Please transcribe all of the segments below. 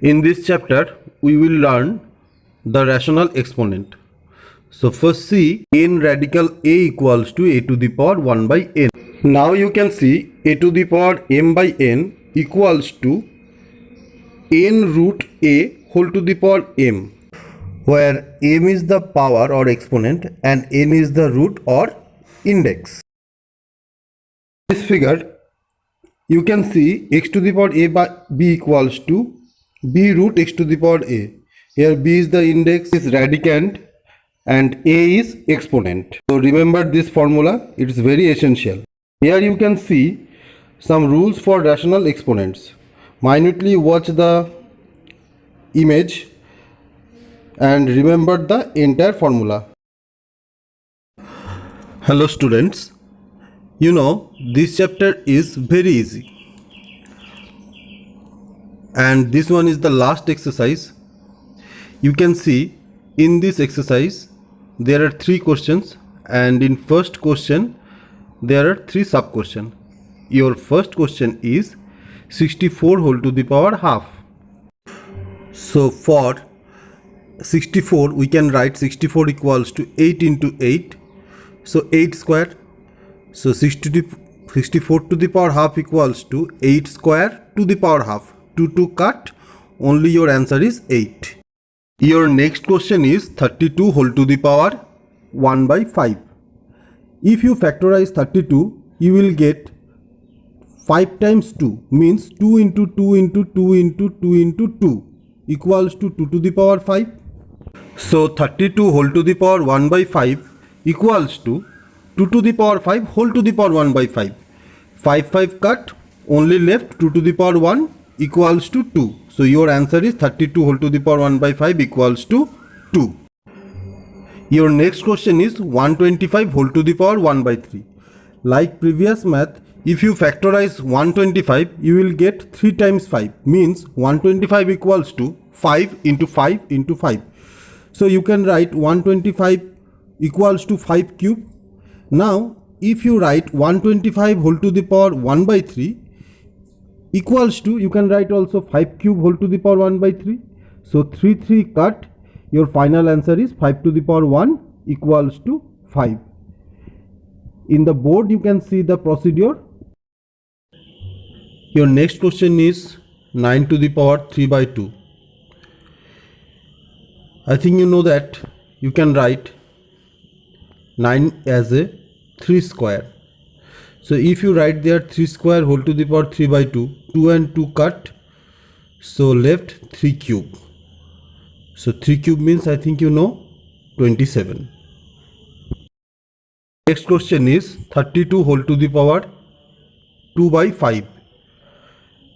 In this chapter, we will learn the rational exponent. So first see n radical a equals to a to the power 1 by n. Now you can see a to the power m by n equals to n root a whole to the power m, where m is the power or exponent and n is the root or index. In this figure, you can see x to the power a by b equals to b root x to the power a. Here b is the index, is radicand, and a is exponent. So remember this formula, it is very essential. Here you can see some rules for rational exponents. Minutely watch the image and remember the entire formula. Hello students, you know this chapter is very easy, and this one is the last exercise. You can see in this exercise there are 3 questions, and in first question there are 3 sub questions. Your first question is 64 whole to the power half. So for 64 we can write 64 equals to 8 into 8, so 8 square. So 64 to the power half equals to 8 square to the power half. 2 cut, only your answer is 8. Your next question is 32 whole to the power 1 by 5. If you factorize 32, you will get 5 times 2, means 2 into 2 into 2 into 2 into 2 equals to 2 to the power 5. So 32 whole to the power 1 by 5 equals to 2 to the power 5 whole to the power 1 by 5. 5 cut, only left 2 to the power 1 equals to 2. So your answer is 32 whole to the power 1 by 5 equals to 2. Your next question is 125 whole to the power 1 by 3. Like previous math, if you factorize 125, you will get 3 times 5, means 125 equals to 5 into 5 into 5. So you can write 125 equals to 5 cube. Now if you write 125 whole to the power 1 by 3 equals to, you can write also 5 cube whole to the power 1 by 3. So 3 cut, your final answer is 5 to the power 1 equals to 5. In the board you can see the procedure. Your next question is 9 to the power 3 by 2. I think you know that you can write 9 as a 3 square. So if you write there 3 square whole to the power 3 by 2, 2 and 2 cut, so left 3 cube. So 3 cube means, I think you know, 27. Next question is 32 whole to the power 2 by 5.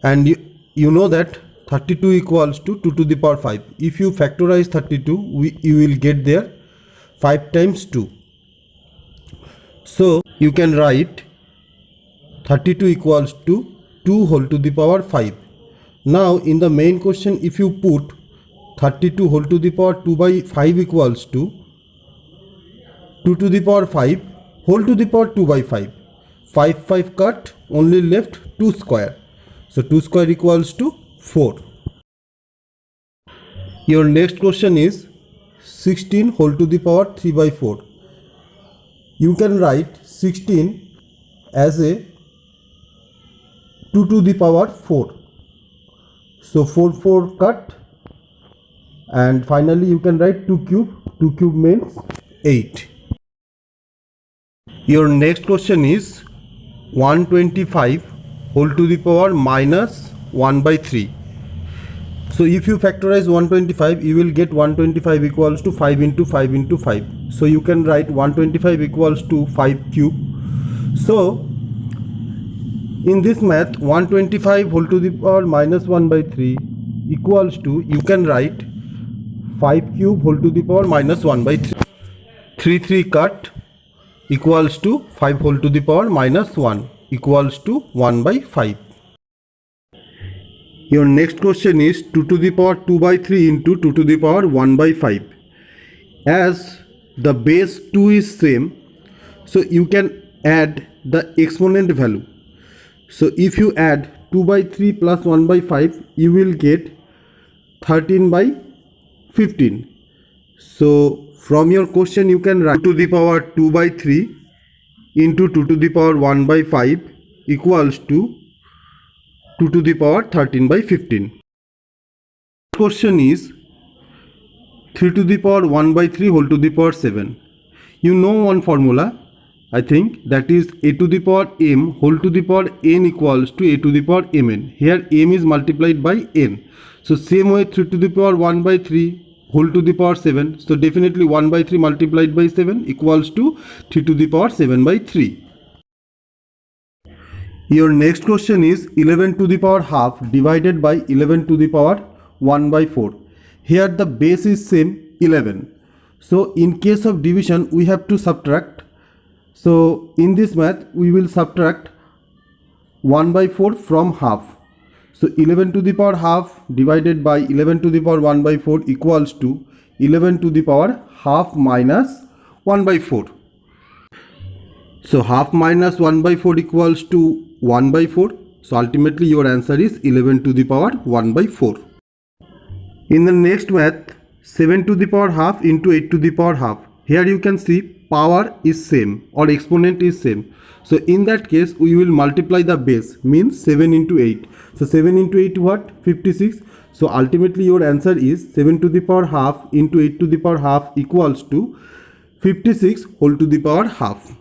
And you know that 32 equals to 2 to the power 5. If you factorize 32, you will get there 5 times 2. So you can write 32 equals to 2 whole to the power 5. Now in the main question, if you put 32 whole to the power 2 by 5 equals to 2 to the power 5 whole to the power 2 by 5. 5 cut, only left 2 square. So 2 square equals to 4. Your next question is 16 whole to the power 3 by 4. You can write 16 as a 2 to the power 4. So 4 cut, and finally you can write 2 cube. 2 cube means 8. Your next question is 125 whole to the power minus 1 by 3. So if you factorize 125, you will get 125 equals to 5 into 5 into 5. So you can write 125 equals to 5 cube. So in this math, 125 whole to the power minus 1 by 3 equals to, you can write 5 cube whole to the power minus 1 by 3. 3 cut, equals to 5 whole to the power minus 1 equals to 1 by 5. Your next question is 2 to the power 2 by 3 into 2 to the power 1 by 5. As the base 2 is same, so you can add the exponent value. So if you add 2 by 3 plus 1 by 5, you will get 13 by 15. So from your question you can write 2 to the power 2 by 3 into 2 to the power 1 by 5 equals to 2 to the power 13 by 15. Question is 3 to the power 1 by 3 whole to the power 7. You know one formula, I think, that is a to the power m whole to the power n equals to a to the power mn. Here m is multiplied by n. So same way 3 to the power 1 by 3 whole to the power 7. So definitely 1 by 3 multiplied by 7 equals to 3 to the power 7 by 3. Your next question is 11 to the power half divided by 11 to the power 1 by 4. Here the base is same 11. So in case of division we have to subtract. So in this math we will subtract 1 by 4 from half. So 11 to the power half divided by 11 to the power 1 by 4 equals to 11 to the power half minus 1 by 4. So half minus 1 by 4 equals to 1 by 4. So ultimately your answer is 11 to the power 1 by 4. In the next math, 7 to the power half into 8 to the power half. Here you can see power is same or exponent is same. So in that case we will multiply the base, means 7 into 8. So 7 into 8 what? 56. So ultimately your answer is 7 to the power half into 8 to the power half equals to 56 whole to the power half.